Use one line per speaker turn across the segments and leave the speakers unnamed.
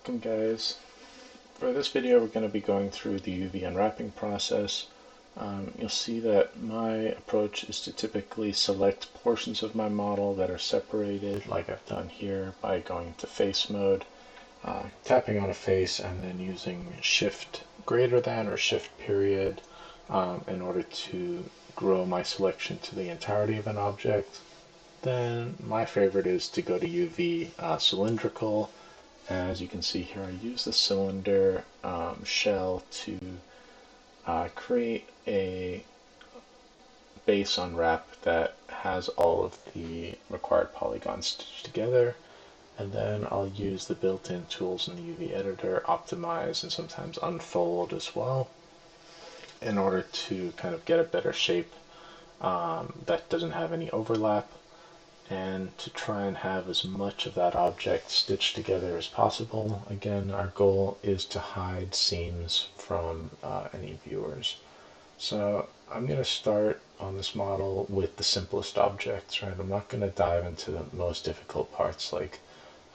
Welcome guys. For this video we're going to be going through the UV unwrapping process. You'll see that my approach is to typically select portions of my model that are separated like I've done here by going to face mode, tapping on a face and then using shift greater than or shift period in order to grow my selection to the entirety of an object. Then my favorite is to go to UV cylindrical. As you can see here, I use the cylinder shell to create a base unwrap that has all of the required polygons stitched together, and then I'll use the built-in tools in the UV editor, optimize and sometimes unfold as well, in order to kind of get a better shape that doesn't have any overlap, and to try and have as much of that object stitched together as possible. Again, our goal is to hide seams from any viewers. So I'm going to start on this model with the simplest objects, right? I'm not going to dive into the most difficult parts like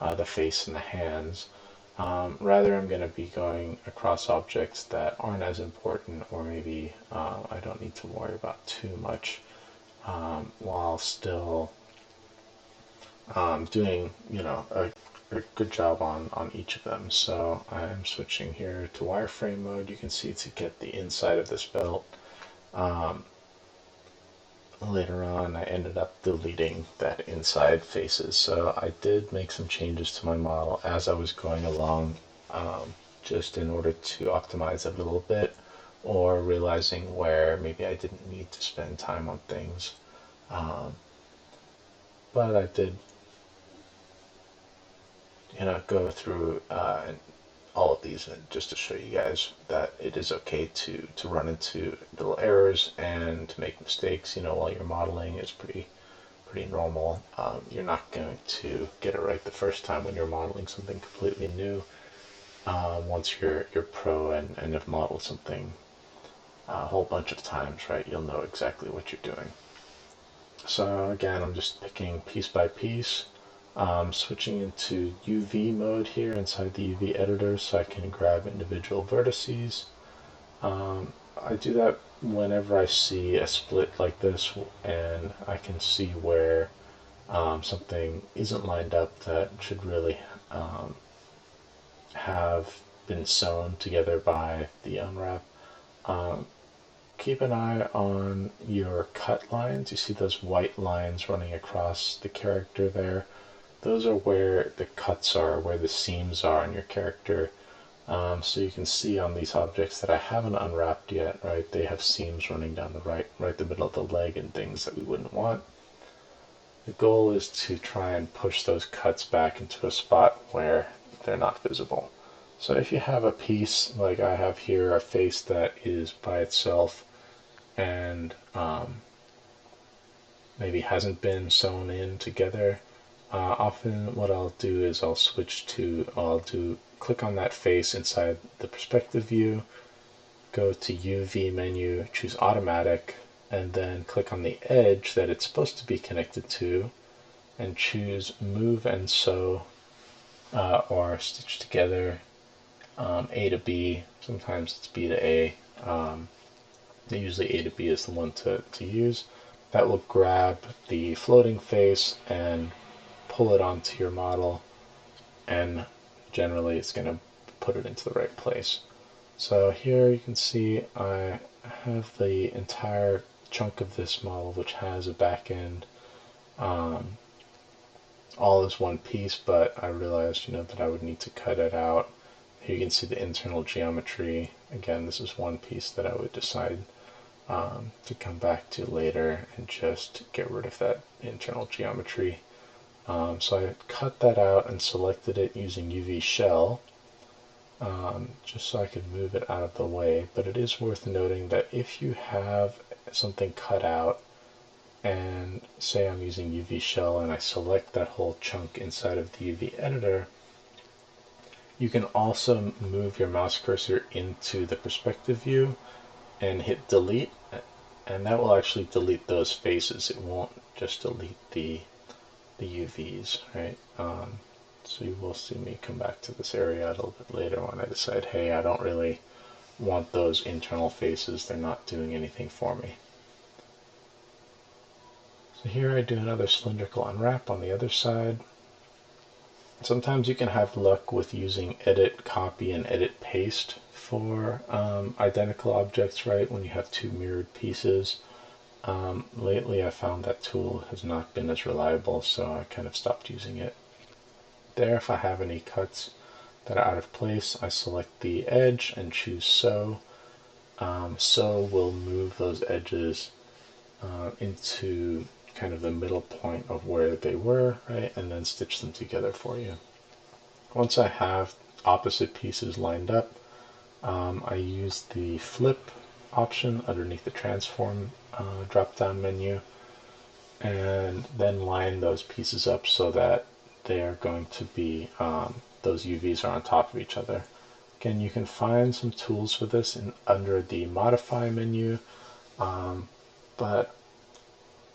the face and the hands. Rather, I'm going to be going across objects that aren't as important, or maybe I don't need to worry about too much, while still doing, a good job on each of them. So I'm switching here to wireframe mode. You can see to get the inside of this belt. Later on, I ended up deleting that inside faces. So I did make some changes to my model as I was going along, just in order to optimize it a little bit, or realizing where maybe I didn't need to spend time on things. But I did go through all of these just to show you guys that it is okay to run into little errors and to make mistakes. While you're modeling is pretty normal. You're not going to get it right the first time when you're modeling something completely new. Once you're pro and have modeled something a whole bunch of times, right, you'll know exactly what you're doing. So again, I'm just picking piece by piece. Switching into UV mode here inside the UV editor so I can grab individual vertices. I do that whenever I see a split like this and I can see where something isn't lined up that should really have been sewn together by the unwrap. Keep an eye on your cut lines. You see those white lines running across the character there? Those are where the cuts are, where the seams are on your character. So you can see on these objects that I haven't unwrapped yet, right? They have seams running down right the middle of the leg and things that we wouldn't want. The goal is to try and push those cuts back into a spot where they're not visible. So if you have a piece like I have here, a face that is by itself and maybe hasn't been sewn in together, often what I'll do is click on that face inside the perspective view, go to UV menu, choose automatic, and then click on the edge that it's supposed to be connected to, and choose move and sew or stitch together, A to B. Sometimes it's B to A. Usually A to B is the one to use. That will grab the floating face and pull it onto your model, and generally it's going to put it into the right place. So here you can see I have the entire chunk of this model which has a back end, all as one piece, but I realized that I would need to cut it out. Here you can see the internal geometry. Again, this is one piece that I would decide to come back to later and just get rid of that internal geometry. So I cut that out and selected it using UV shell, just so I could move it out of the way. But it is worth noting that if you have something cut out, and say I'm using UV shell and I select that whole chunk inside of the UV editor, you can also move your mouse cursor into the perspective view and hit delete, and that will actually delete those faces. It won't just delete the UVs, right? So you will see me come back to this area a little bit later when I decide, hey, I don't really want those internal faces. They're not doing anything for me. So here I do another cylindrical unwrap on the other side. Sometimes you can have luck with using edit copy and edit paste for identical objects, right? When you have two mirrored pieces. Lately I found that tool has not been as reliable, so I kind of stopped using it. There, if I have any cuts that are out of place, I select the edge and choose sew. Sew will move those edges into kind of the middle point of where they were, right, and then stitch them together for you. Once I have opposite pieces lined up, I use the flip option underneath the transform drop down menu, and then line those pieces up so that they are going to be, those UVs are on top of each other. Again, you can find some tools for this under the modify menu, but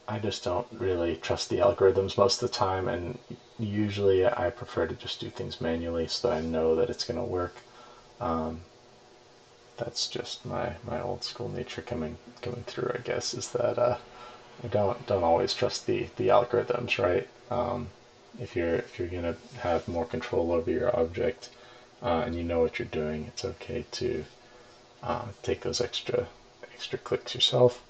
I just don't really trust the algorithms most of the time, and usually I prefer to just do things manually so that I know that it's going to work. That's just my old school nature coming through, I guess, is that I don't always trust the algorithms, right? If you're gonna have more control over your object and you know what you're doing, it's okay to take those extra clicks yourself.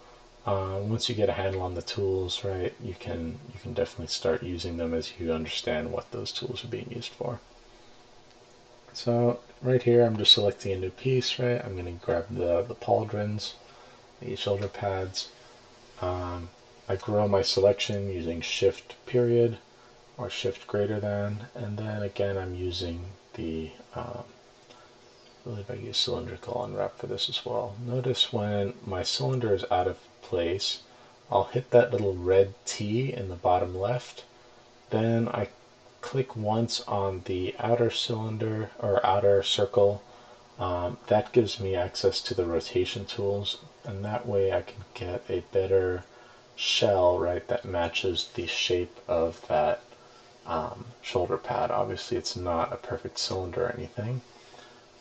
Once you get a handle on the tools, right, you can definitely start using them as you understand what those tools are being used for. So right here, I'm just selecting a new piece, right? I'm going to grab the pauldrons, the shoulder pads. I grow my selection using Shift period or Shift greater than, and then again I'm using the I believe I use cylindrical unwrap for this as well. Notice when my cylinder is out of place, I'll hit that little red T in the bottom left. Then I click once on the outer cylinder or outer circle. That gives me access to the rotation tools, and that way I can get a better shell, right, that matches the shape of that shoulder pad. Obviously it's not a perfect cylinder or anything.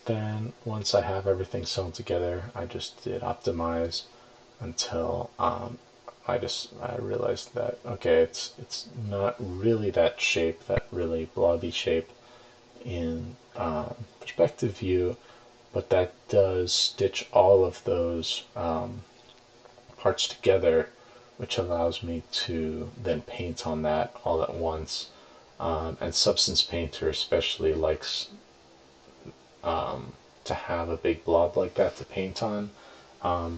Then once I have everything sewn together, I just did optimize until I realized that, okay, it's not really that shape, that really blobby shape in perspective view, but that does stitch all of those parts together, which allows me to then paint on that all at once. And Substance Painter especially likes to have a big blob like that to paint on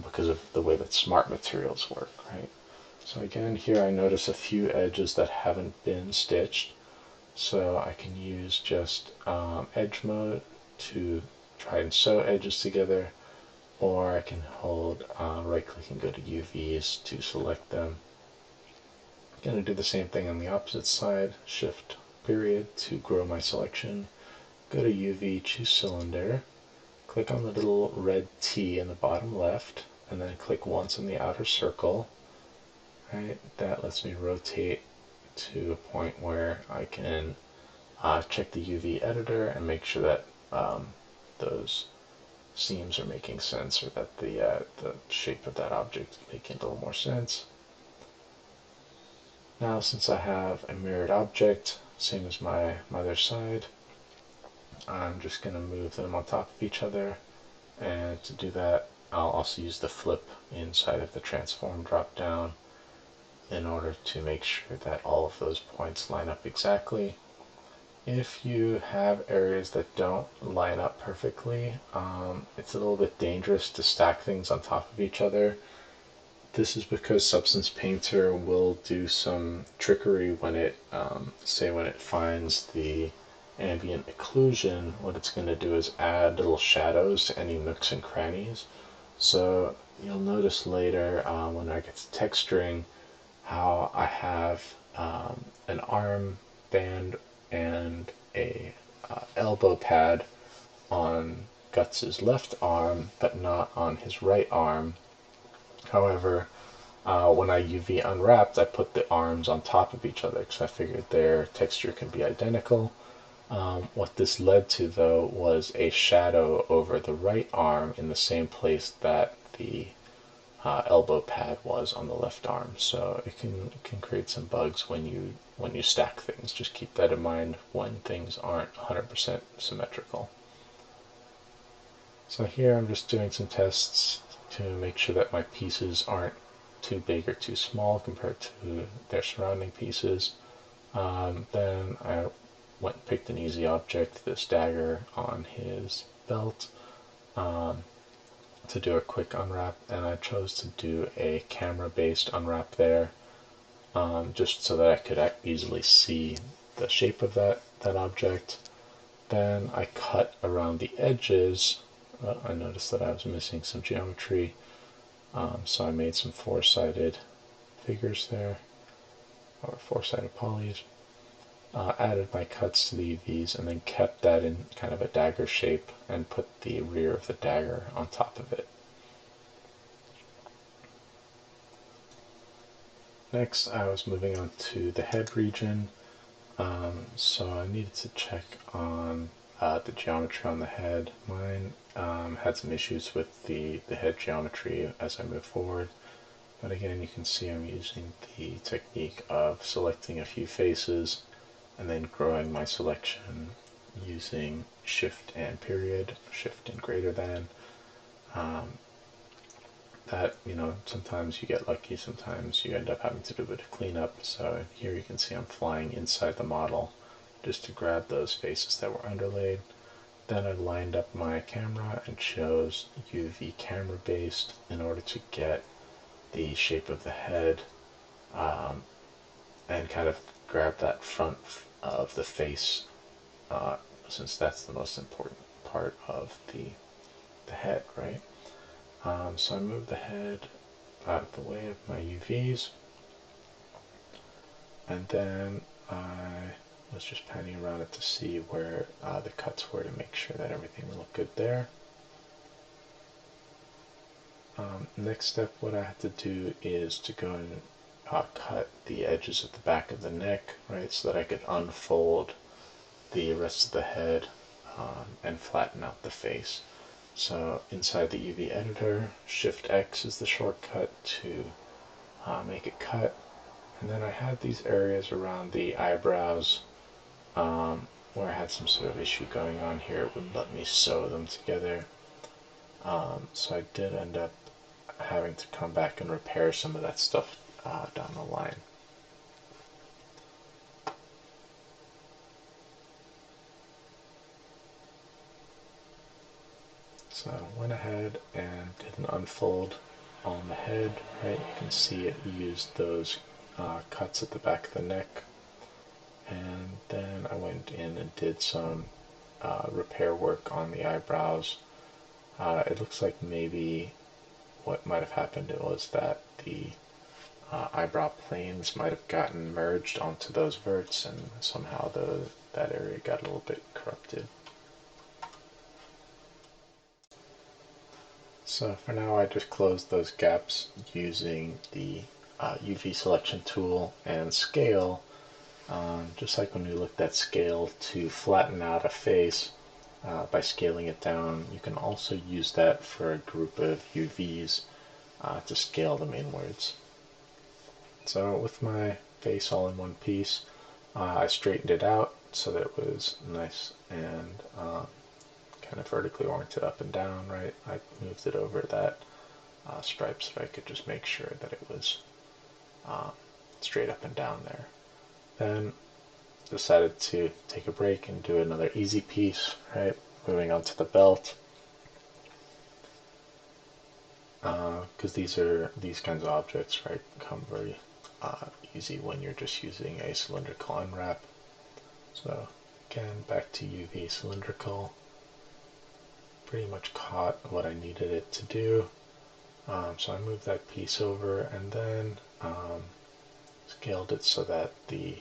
because of the way that smart materials work, right? So again, here I notice a few edges that haven't been stitched, so I can use just edge mode to try and sew edges together, or I can hold right click and go to UVs to select them. I'm going to do the same thing on the opposite side, Shift period to grow my selection, go to UV, choose cylinder, click on the little red T in the bottom left, and then click once on the outer circle. Right, that lets me rotate to a point where I can check the UV editor and make sure that those seams are making sense, or that the shape of that object is making a little more sense. Now, since I have a mirrored object, same as my other side, I'm just going to move them on top of each other, and to do that I'll also use the flip inside of the transform drop down in order to make sure that all of those points line up exactly. If you have areas that don't line up perfectly, it's a little bit dangerous to stack things on top of each other. This is because Substance Painter will do some trickery when it, say when it finds the ambient occlusion. What it's going to do is add little shadows to any nooks and crannies. So you'll notice later when I get to texturing how I have an arm band and a elbow pad on Guts's left arm, but not on his right arm. However, when I UV unwrapped, I put the arms on top of each other because I figured their texture can be identical. What this led to, though, was a shadow over the right arm in the same place that the elbow pad was on the left arm. So it can create some bugs when you stack things. Just keep that in mind when things aren't 100% symmetrical. So here I'm just doing some tests to make sure that my pieces aren't too big or too small compared to their surrounding pieces. Then I went and picked an easy object, this dagger on his belt, to do a quick unwrap, and I chose to do a camera-based unwrap there, just so that I could easily see the shape of that object. Then I cut around the edges. I noticed that I was missing some geometry, so I made some four-sided figures there, or four-sided polys. Added my cuts to the UVs and then kept that in kind of a dagger shape and put the rear of the dagger on top of it. Next, I was moving on to the head region. So I needed to check on the geometry on the head. Mine had some issues with the head geometry as I move forward. But again, you can see I'm using the technique of selecting a few faces and then growing my selection using shift and period, shift and greater than. That, sometimes you get lucky, sometimes you end up having to do a bit of cleanup. So here you can see I'm flying inside the model just to grab those faces that were underlaid. Then I lined up my camera and chose UV camera based in order to get the shape of the head, and kind of grab that front of the face, since that's the most important part of the head, right? So I moved the head out of the way of my UVs, and then I was just panning around it to see where the cuts were to make sure that everything looked good there. Next step, what I had to do is to go and cut the edges of the back of the neck, right, so that I could unfold the rest of the head, and flatten out the face. So inside the UV editor, Shift X is the shortcut to make it cut. And then I had these areas around the eyebrows, where I had some sort of issue going on here. It wouldn't let me sew them together. So I did end up having to come back and repair some of that stuff down the line. So I went ahead and did an unfold on the head, right? You can see it used those cuts at the back of the neck. And then I went in and did some repair work on the eyebrows. It looks like maybe what might have happened was that the eyebrow planes might have gotten merged onto those verts, and somehow that area got a little bit corrupted. So for now, I just closed those gaps using the UV selection tool and scale, just like when we looked at scale to flatten out a face by scaling it down. You can also use that for a group of UVs to scale them inwards. So with my face all in one piece, I straightened it out so that it was nice and kind of vertically oriented up and down, right? I moved it over that stripe so that I could just make sure that it was straight up and down there. Then decided to take a break and do another easy piece, right? Moving on to the belt. Because these kinds of objects, right, come very easy when you're just using a cylindrical unwrap. So again, back to UV cylindrical. Pretty much caught what I needed it to do. So I moved that piece over and then scaled it so that the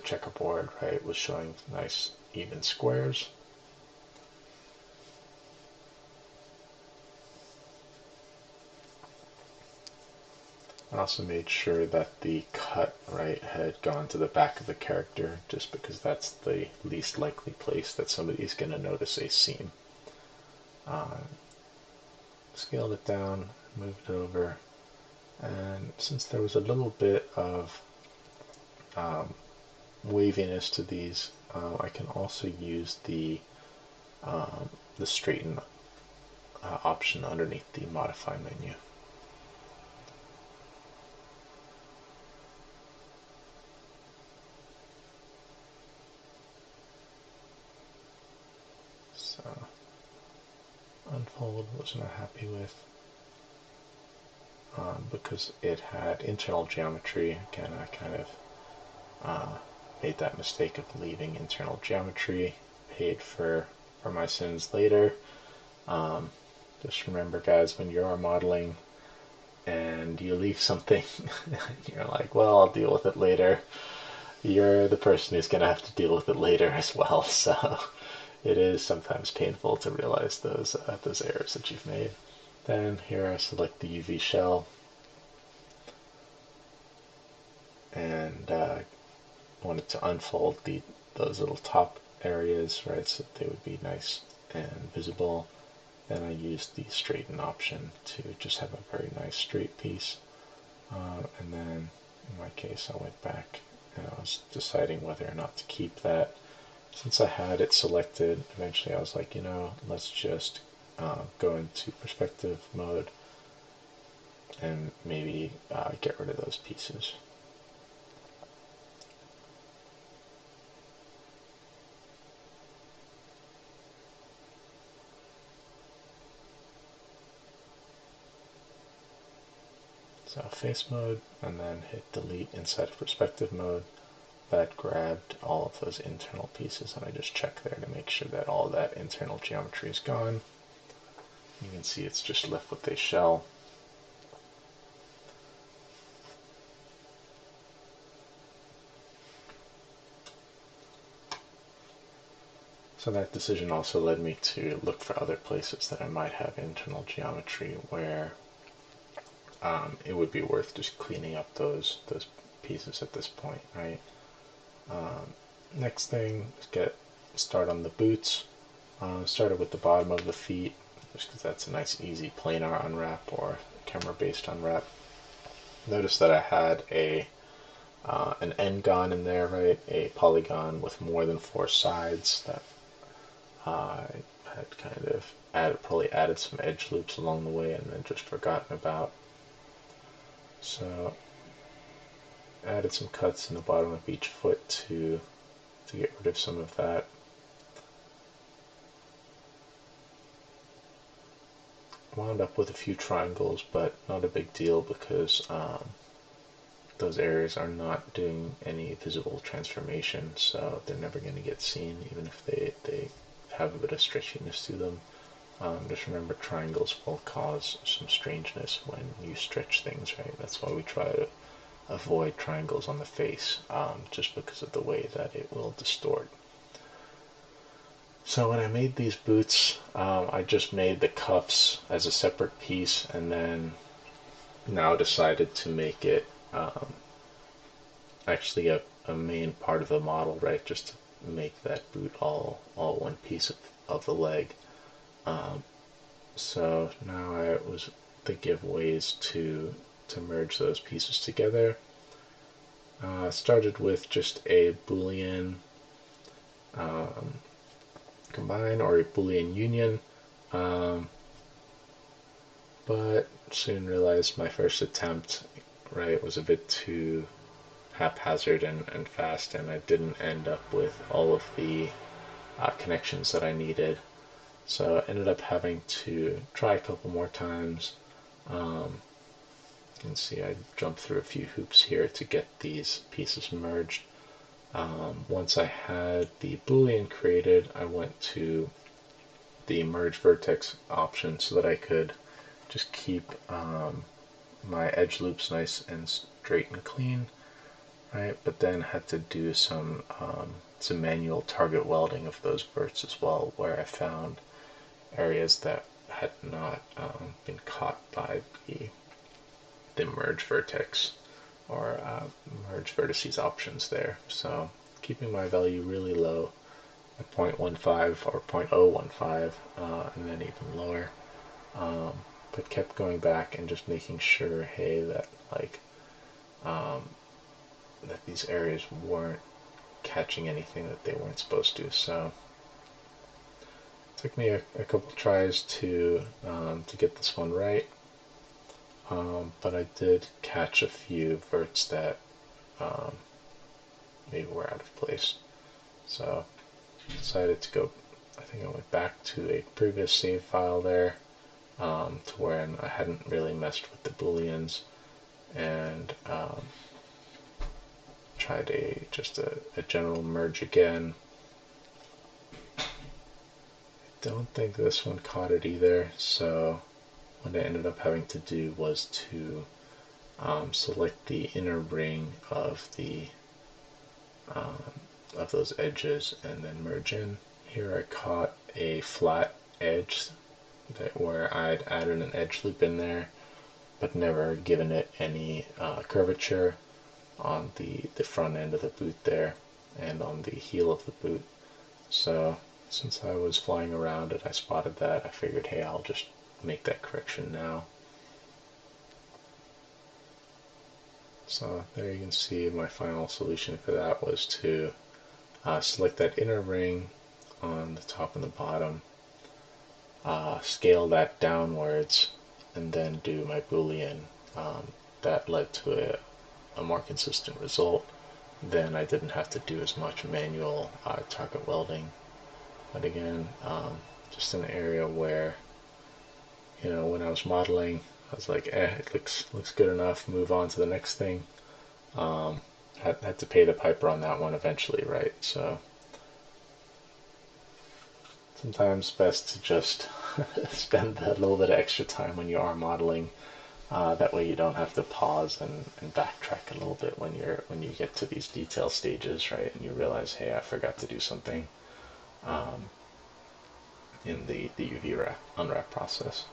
checkerboard, right, was showing nice even squares. I also made sure that the cut, right, had gone to the back of the character, just because that's the least likely place that somebody's going to notice a seam. Scaled it down, moved it over, and since there was a little bit of waviness to these, I can also use the straighten option underneath the modify menu. So unfold was not happy with because it had internal geometry. Again, I kind of made that mistake of leaving internal geometry, paid for my sins later. Just remember, guys, when you're modeling and you leave something, you're like, well, I'll deal with it later. You're the person who's going to have to deal with it later as well. So it is sometimes painful to realize those errors that you've made. Then here I select the UV shell and wanted to unfold those little top areas, right, so that they would be nice and visible. Then I used the straighten option to just have a very nice straight piece. And then in my case, I went back and I was deciding whether or not to keep that. Since I had it selected, eventually I was like, let's just go into perspective mode and maybe get rid of those pieces. So face mode, and then hit delete inside of perspective mode. That grabbed all of those internal pieces, and I just check there to make sure that all that internal geometry is gone. You can see it's just left with a shell. So that decision also led me to look for other places that I might have internal geometry where it would be worth just cleaning up those pieces at this point, right? Next thing is start on the boots. Started with the bottom of the feet, just because that's a nice easy planar unwrap or camera-based unwrap. Notice that I had an n-gon in there, right? A polygon with more than 4 sides that I had kind of probably added some edge loops along the way and then just forgotten about. So added some cuts in the bottom of each foot to get rid of some of that. Wound up with a few triangles, but not a big deal because those areas are not doing any visible transformation, so they're never going to get seen, even if they have a bit of stretchiness to them. Just remember, triangles will cause some strangeness when you stretch things, right? That's why we try to avoid triangles on the face, just because of the way that it will distort. So when I made these boots, I just made the cuffs as a separate piece, and then now decided to make it actually a main part of the model, right? Just to make that boot all one piece of the leg. So now I was thinking of ways to merge those pieces together. Started with just a Boolean combine or a Boolean union, but soon realized my first attempt, right, was a bit too haphazard and fast, and I didn't end up with all of the connections that I needed. So I ended up having to try a couple more times. You can see I jumped through a few hoops here to get these pieces merged. Once I had the Boolean created, I went to the merge vertex option so that I could just keep my edge loops nice and straight and clean, right? But then had to do some manual target welding of those verts as well, where I found areas that had not been caught by the merge vertex or merge vertices options there. So keeping my value really low at 0.15 or 0.015 and then even lower. But kept going back and just making sure, hey, that like that these areas weren't catching anything that they weren't supposed to. So it took me a couple tries to get this one right, but I did catch a few verts that maybe were out of place. So decided to go. I think I went back to a previous save file there to where I hadn't really messed with the booleans, and tried just a general merge again. Don't think this one caught it either, so what I ended up having to do was to select the inner ring of those edges and then merge in. Here I caught a flat edge where I'd added an edge loop in there, but never given it any curvature on the front end of the boot there and on the heel of the boot. So since I was flying around it, I spotted that. I figured, hey, I'll just make that correction now. So there you can see my final solution for that was to select that inner ring on the top and the bottom, scale that downwards, and then do my boolean. That led to a more consistent result. Then I didn't have to do as much manual target welding. But again, just an area where, when I was modeling, I was like, it looks good enough, move on to the next thing. Had to pay the piper on that one eventually, right? So sometimes best to just spend a little bit of extra time when you are modeling. That way you don't have to pause and backtrack a little bit when you get to these detail stages, right? And you realize, hey, I forgot to do something in the UV unwrap process.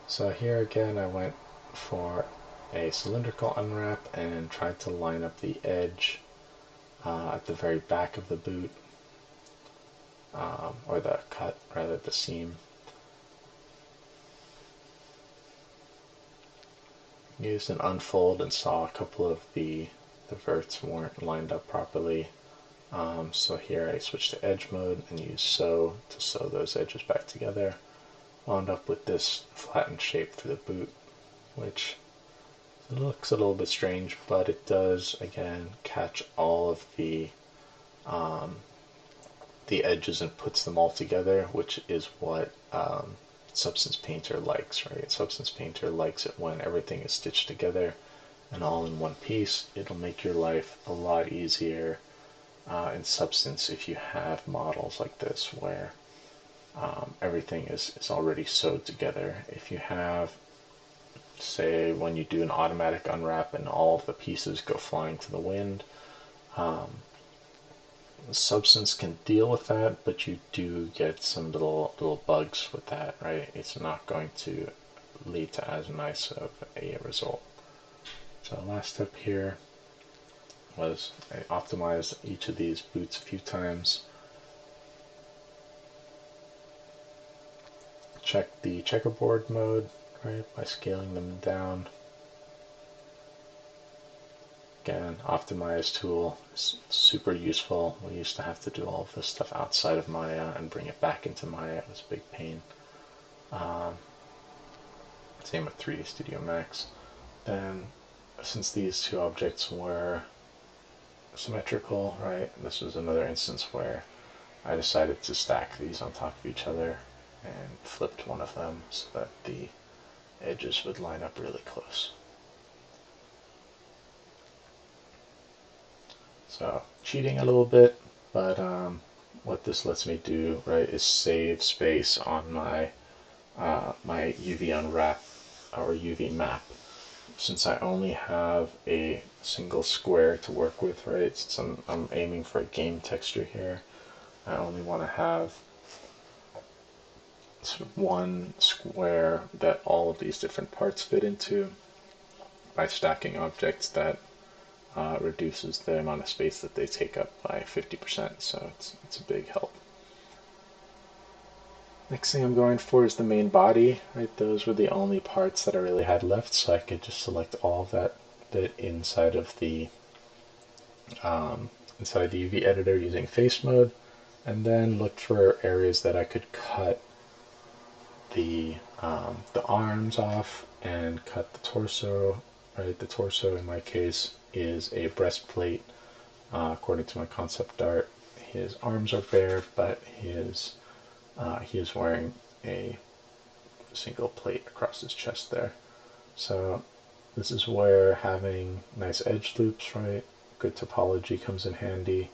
So here again, I went for a cylindrical unwrap and tried to line up the edge at the very back of the boot, or the cut, rather, the seam. Used an unfold and saw a couple of the verts weren't lined up properly. So here I switched to edge mode and used sew to sew those edges back together. Wound up with this flattened shape for the boot, which looks a little bit strange, but it does, again, catch all of the edges and puts them all together, which is what Substance Painter likes, right? Substance Painter likes it when everything is stitched together and all in one piece. It'll make your life a lot easier in Substance if you have models like this where everything is already sewed together. If you have, say, when you do an automatic unwrap and all of the pieces go flying to the wind, Substance can deal with that, but you do get some little bugs with that, right? It's not going to lead to as nice of a result. So last step here was I optimized each of these boots a few times. Check the checkerboard mode, right, by scaling them down. Again, optimize tool is super useful. We used to have to do all of this stuff outside of Maya and bring it back into Maya. It was a big pain. Same with 3D Studio Max. Then, since these two objects were symmetrical, right, this was another instance where I decided to stack these on top of each other and flipped one of them so that the edges would line up really close. So cheating a little bit, but what this lets me do, right, is save space on my my UV unwrap or UV map. Since I only have a single square to work with, right, since I'm aiming for a game texture here, I only want to have one square that all of these different parts fit into. by stacking objects, that reduces the amount of space that they take up by 50%, so it's a bit help. Next thing I'm going for is the main body, right? Those were the only parts that I really had left, so I could just select all of that bit inside the UV editor using face mode, and then look for areas that I could cut the arms off and cut the torso. Right, the torso in my case is a breastplate. According to my concept art, his arms are bare, but he is wearing a single plate across his chest there. So this is where having nice edge loops, right, good topology comes in handy.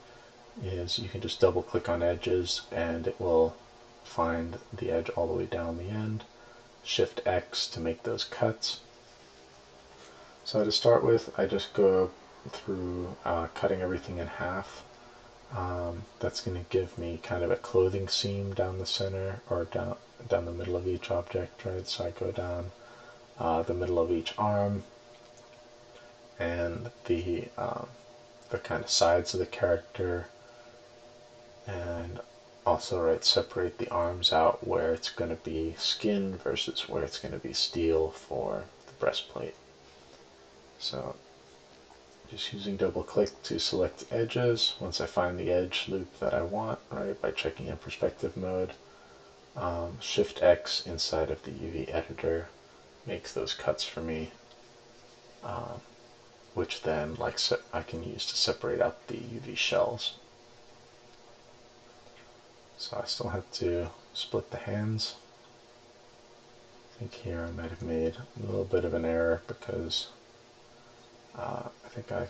Is you can just double click on edges and it will find the edge all the way down the end. Shift X to make those cuts. So to start with, I just go through cutting everything in half. That's going to give me kind of a clothing seam down the center, or down the middle of each object, right? So I go down the middle of each arm and the kind of sides of the character, and also, right, separate the arms out where it's going to be skin versus where it's going to be steel for the breastplate. So just using double click to select edges. Once I find the edge loop that I want, right, by checking in perspective mode, Shift X inside of the UV editor makes those cuts for me, which then I can use to separate out the UV shells. So I still have to split the hands. I think here I might have made a little bit of an error because I think I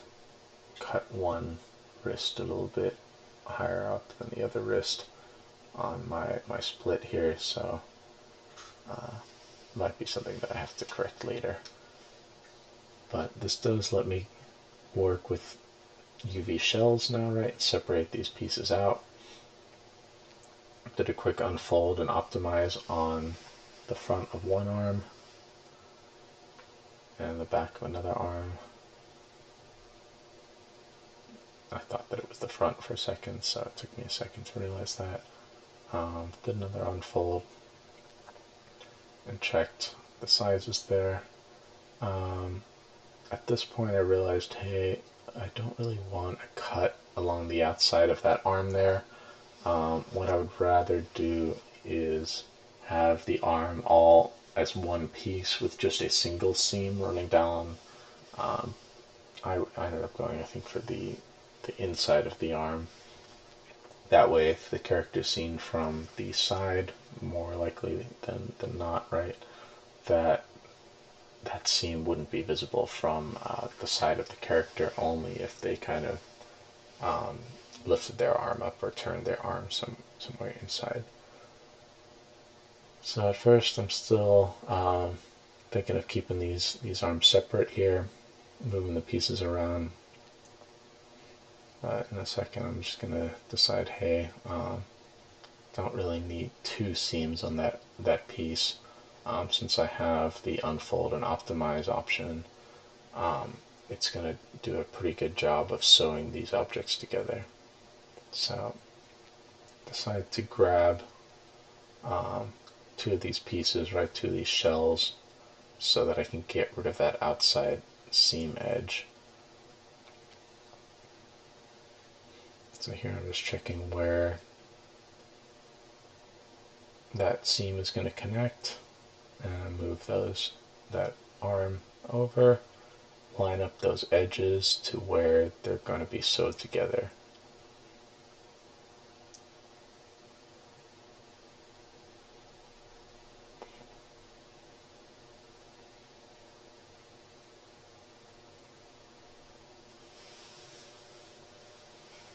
cut one wrist a little bit higher up than the other wrist on my split here, so might be something that I have to correct later. But this does let me work with UV shells now, right? Separate these pieces out. Did a quick unfold and optimize on the front of one arm and the back of another arm. I thought that it was the front for a second, so it took me a second to realize that. Did another unfold and checked the sizes there. At this point I realized, hey, I don't really want a cut along the outside of that arm there. What I would rather do is have the arm all as one piece with just a single seam running down. I ended up going, I think, for the inside of the arm. That way, if the character is seen from the side, more likely than not, right, that seam wouldn't be visible from the side of the character, only if they kind of lifted their arm up or turned their arm somewhere inside. So at first I'm still thinking of keeping these arms separate here, moving the pieces around. In a second I'm just going to decide, hey, don't really need two seams on that piece. Since I have the unfold and optimize option, it's going to do a pretty good job of sewing these objects together. So decide to grab two of these pieces, right, two of these shells, so that I can get rid of that outside seam edge. So here I'm just checking where that seam is going to connect, and move that arm over, line up those edges to where they're going to be sewed together.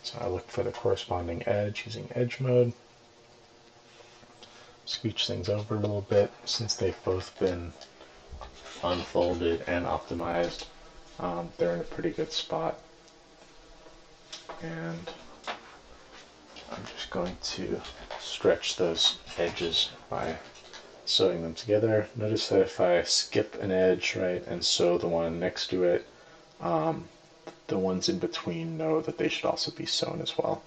So I look for the corresponding edge using edge mode. Scooch things over a little bit. Since they've both been unfolded and optimized, they're in a pretty good spot. And I'm just going to stretch those edges by sewing them together. Notice that if I skip an edge, right, and sew the one next to it, the ones in between know that they should also be sewn as well.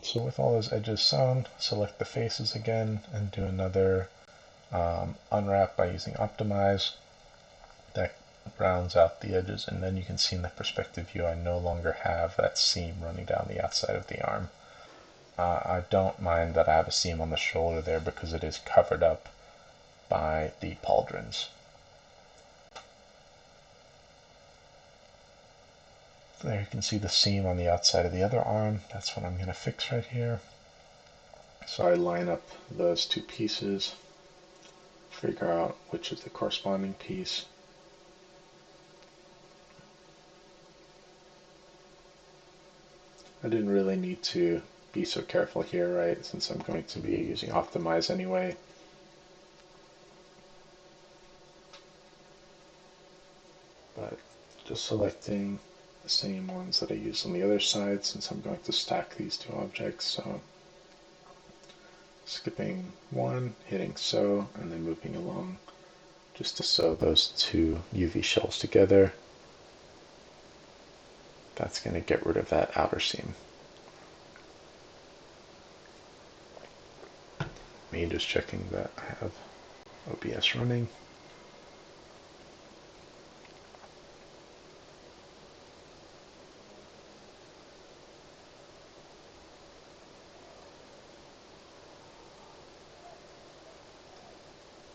So with all those edges sewn, select the faces again and do another unwrap by using optimize. That rounds out the edges, and then you can see in the perspective view I no longer have that seam running down the outside of the arm. I don't mind that I have a seam on the shoulder there because it is covered up by the pauldrons. There you can see the seam on the outside of the other arm. That's what I'm going to fix right here. So I line up those two pieces, figure out which is the corresponding piece. I didn't really need to be so careful here, right, since I'm going to be using optimize anyway. But just selecting the same ones that I used on the other side, since I'm going to stack these two objects. So skipping one, hitting sew, and then moving along just to sew those two UV shells together. That's going to get rid of that outer seam. Me just checking that I have OBS running.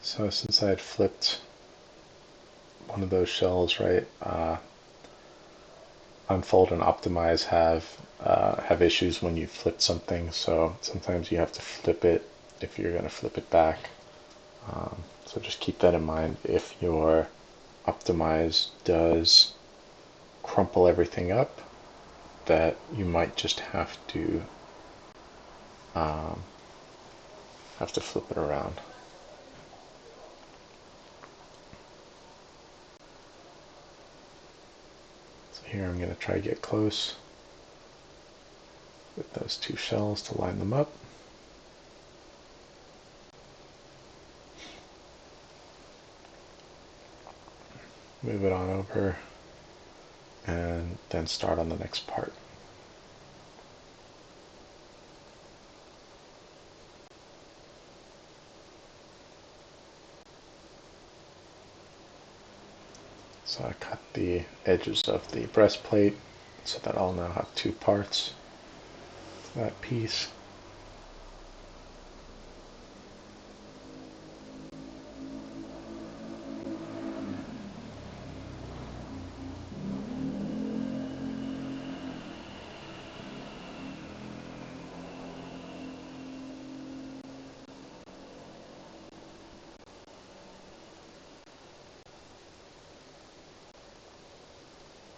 So since I had flipped one of those shells, right, unfold and optimize have issues when you flip something. So sometimes you have to flip it if you're going to flip it back. So just keep that in mind. If your optimize does crumple everything up, that you might just have to flip it around. So here I'm going to try to get close with those two shells to line them up. Move it on over and then start on the next part. So I cut the edges of the breastplate so that I'll now have two parts to that piece.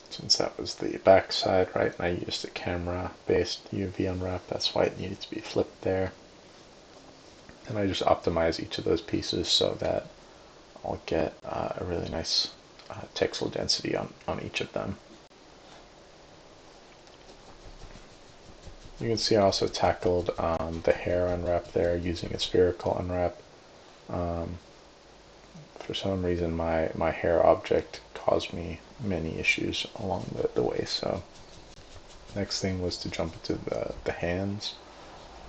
Since that was the back side, right, and I used a camera-based UV unwrap, that's why it needed to be flipped there. And I just optimize each of those pieces so that I'll get a really nice texel density on each of them. You can see I also tackled the hair unwrap there using a spherical unwrap. For some reason my hair object caused me many issues along the way, so next thing was to jump into the hands.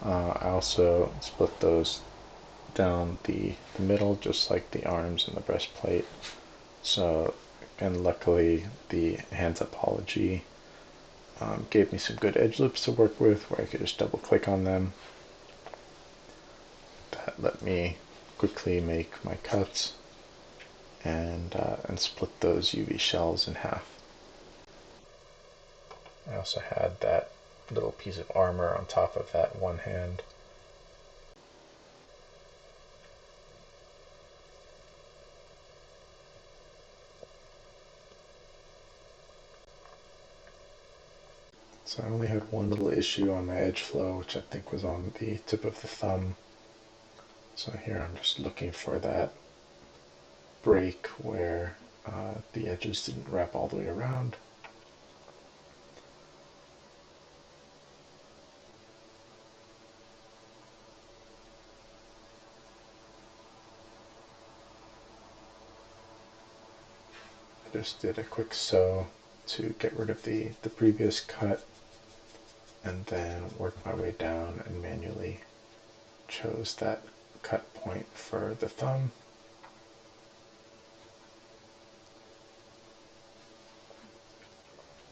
I also split those down the middle just like the arms and the breastplate. So, and luckily the hand topology gave me some good edge loops to work with where I could just double click on them. That let me quickly make my cuts and split those UV shells in half. I also had that little piece of armor on top of that one hand. So I only had one little issue on my edge flow, which I think was on the tip of the thumb. So here I'm just looking for that break where the edges didn't wrap all the way around. I just did a quick sew to get rid of the previous cut, and then worked my way down and manually chose that cut point for the thumb.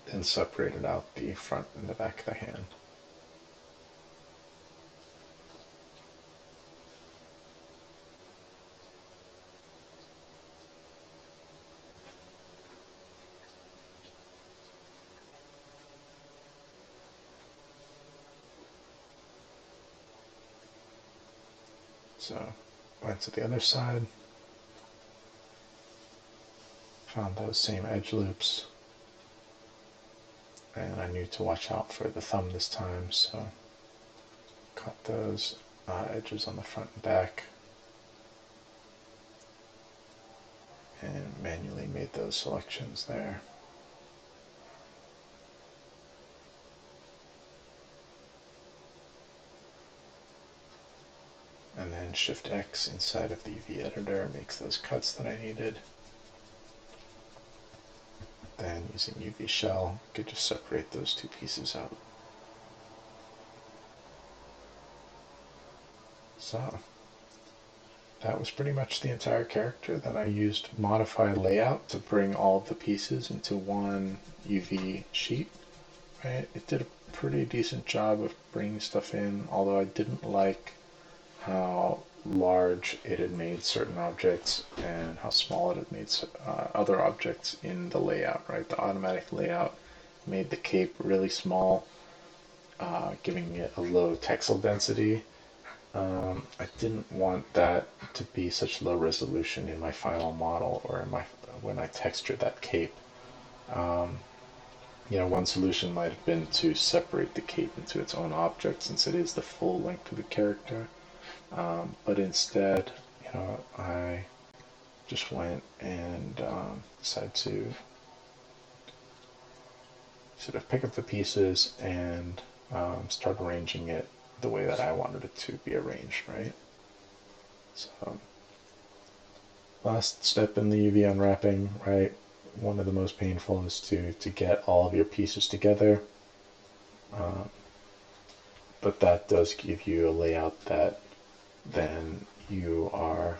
Then separated out the front and the back of the hand. So went to the other side, found those same edge loops, and I knew to watch out for the thumb this time, so cut those edges on the front and back, and manually made those selections there. And then Shift X inside of the UV editor makes those cuts that I needed. Then using UV shell, I could just separate those two pieces out. So that was pretty much the entire character. Then I used modify layout to bring all of the pieces into one UV sheet. Right? It did a pretty decent job of bringing stuff in, although I didn't like how large it had made certain objects and how small it had made other objects in the layout, right? The automatic layout made the cape really small, giving it a low texel density. I didn't want that to be such low resolution in my final model or in when I textured that cape. One solution might have been to separate the cape into its own object since it is the full length of the character. But instead, I just went and decided to sort of pick up the pieces and start arranging it the way that I wanted it to be arranged, right? So, last step in the UV unwrapping, right? One of the most painful is to get all of your pieces together. But that does give you a layout that then you are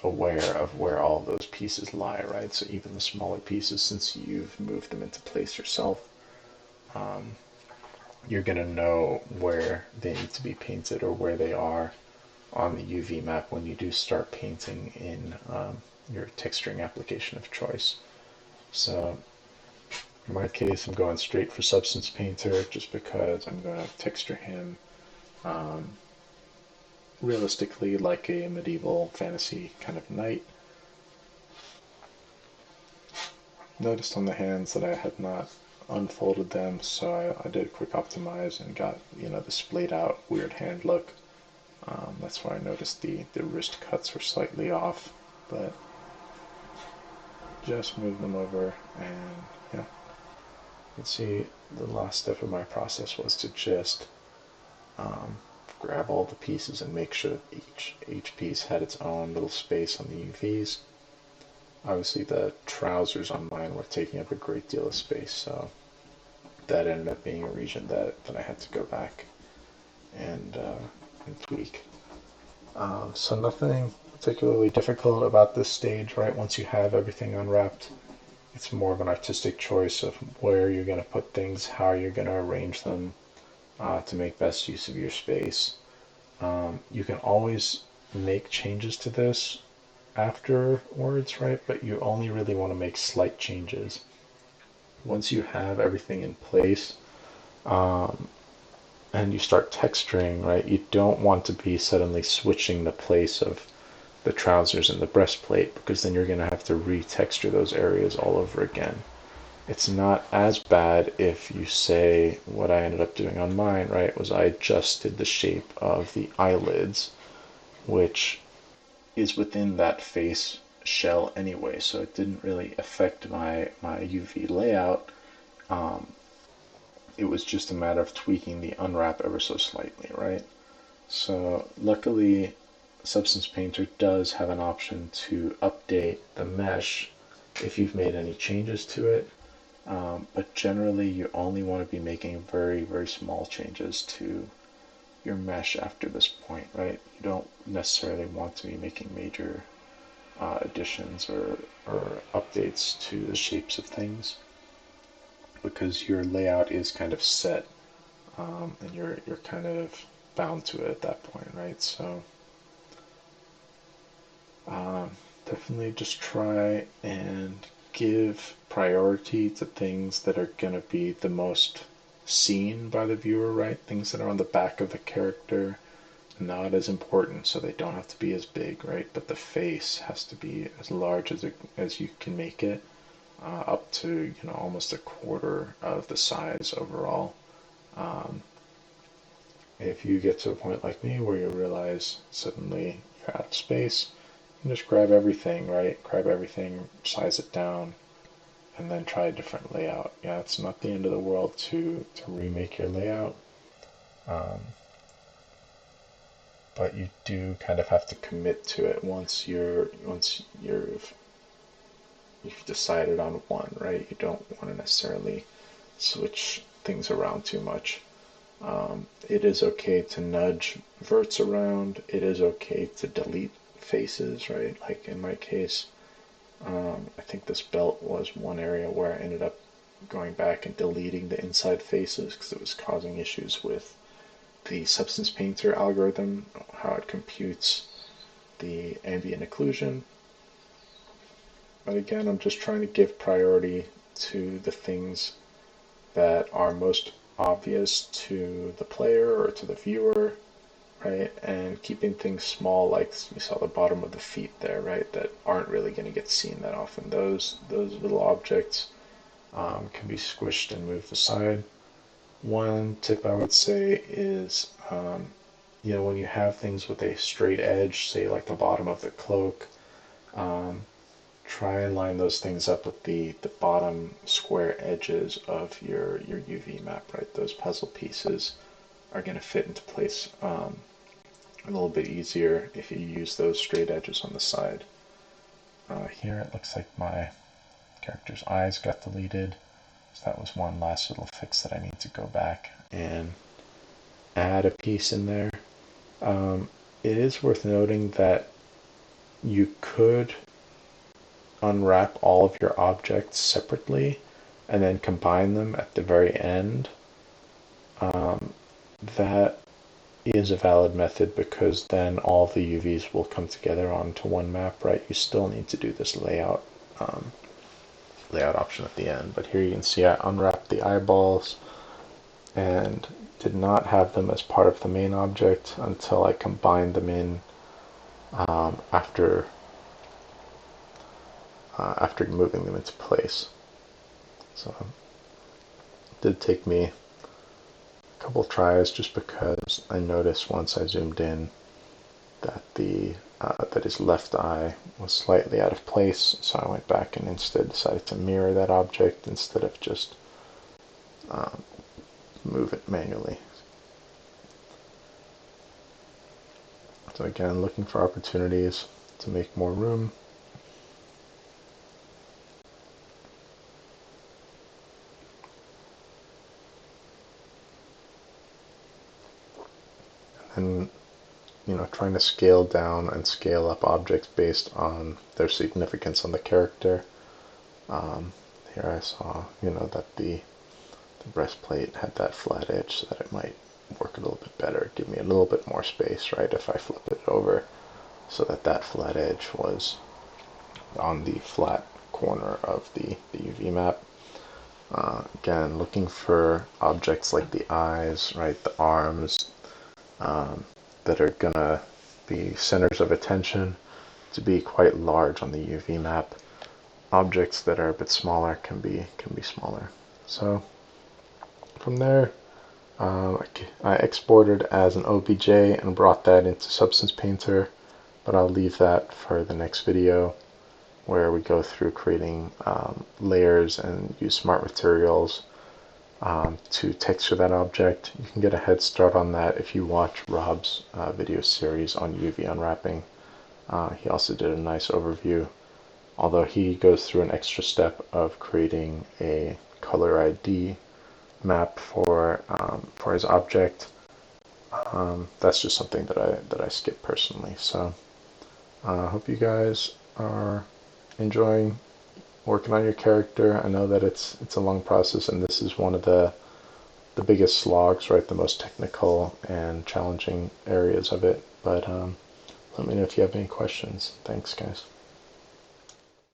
aware of where all those pieces lie, right? So even the smaller pieces, since you've moved them into place yourself, you're going to know where they need to be painted or where they are on the UV map when you do start painting in your texturing application of choice. So in my case, I'm going straight for Substance Painter just because I'm going to texture him realistically like a medieval fantasy kind of knight. Noticed on the hands that I had not unfolded them, so I did a quick optimize and got the splayed out weird hand look. That's why I noticed the wrist cuts were slightly off, but just move them over, and yeah, you can see the last step of my process was to just grab all the pieces and make sure that each piece had its own little space on the UVs. Obviously the trousers on mine were taking up a great deal of space, so that ended up being a region that I had to go back and tweak. So nothing particularly difficult about this stage, right? Once you have everything unwrapped, it's more of an artistic choice of where you're going to put things, how you're going to arrange them to make best use of your space. You can always make changes to this afterwards, right? But you only really want to make slight changes. Once you have everything in place, and you start texturing, right, you don't want to be suddenly switching the place of the trousers and the breastplate, because then you're going to have to retexture those areas all over again. It's not as bad if you say what I ended up doing on mine, right, was I adjusted the shape of the eyelids, which is within that face shell anyway, so it didn't really affect my UV layout. It was just a matter of tweaking the unwrap ever so slightly, right? So luckily, Substance Painter does have an option to update the mesh if you've made any changes to it. But generally, you only want to be making very, very small changes to your mesh after this point, right? You don't necessarily want to be making major additions or updates to the shapes of things, because your layout is kind of set, and you're kind of bound to it at that point, right? So definitely just try and give priority to things that are going to be the most seen by the viewer, right? Things that are on the back of the character, not as important, so they don't have to be as big, right? But the face has to be as large as you can make it, up to almost a quarter of the size overall. If you get to a point like me where you realize suddenly you're out of space, you just grab everything, right? Grab everything, size it down, and then try a different layout. Yeah, it's not the end of the world to remake your layout, but you do kind of have to commit to it once you've decided on one, right? You don't want to necessarily switch things around too much. It is okay to nudge verts around. It is okay to delete faces, right? Like in my case, I think this belt was one area where I ended up going back and deleting the inside faces because it was causing issues with the Substance Painter algorithm, how it computes the ambient occlusion. But again, I'm just trying to give priority to the things that are most obvious to the player or to the viewer, right? And keeping things small, like you saw the bottom of the feet there, right? That aren't really going to get seen that often. Those little objects can be squished and moved aside. One tip I would say is, when you have things with a straight edge, say like the bottom of the cloak, try and line those things up with the bottom square edges of your UV map, right? Those puzzle pieces are going to fit into place a little bit easier if you use those straight edges on the side. Here it looks like my character's eyes got deleted, so that was one last little fix that I need to go back and add a piece in there. It is worth noting that you could unwrap all of your objects separately and then combine them at the very end. That is a valid method, because then all the UVs will come together onto one map, right? You still need to do this layout option at the end, but here you can see I unwrapped the eyeballs and did not have them as part of the main object until I combined them in after moving them into place. So it did take me a couple tries, just because I noticed once I zoomed in that that his left eye was slightly out of place, so I went back and instead decided to mirror that object instead of just move it manually. So again, looking for opportunities to make more room. And trying to scale down and scale up objects based on their significance on the character. Here I saw, that the breastplate had that flat edge, so that it might work a little bit better, give me a little bit more space, right, if I flip it over, so that flat edge was on the flat corner of the UV map. Again, looking for objects like the eyes, right, the arms, that are gonna be centers of attention, to be quite large on the UV map. Objects that are a bit smaller can be smaller. So from there, I exported as an OBJ and brought that into Substance Painter, but I'll leave that for the next video, where we go through creating layers and use smart materials to texture that object. You can get a head start on that if you watch Rob's video series on UV unwrapping. He also did a nice overview although he goes through an extra step of creating a color ID map for his object. That's just something that I skip personally. So I hope you guys are enjoying working on your character. I know that it's a long process, and this is one of the biggest slogs, right? The most technical and challenging areas of it. But let me know if you have any questions. Thanks, guys.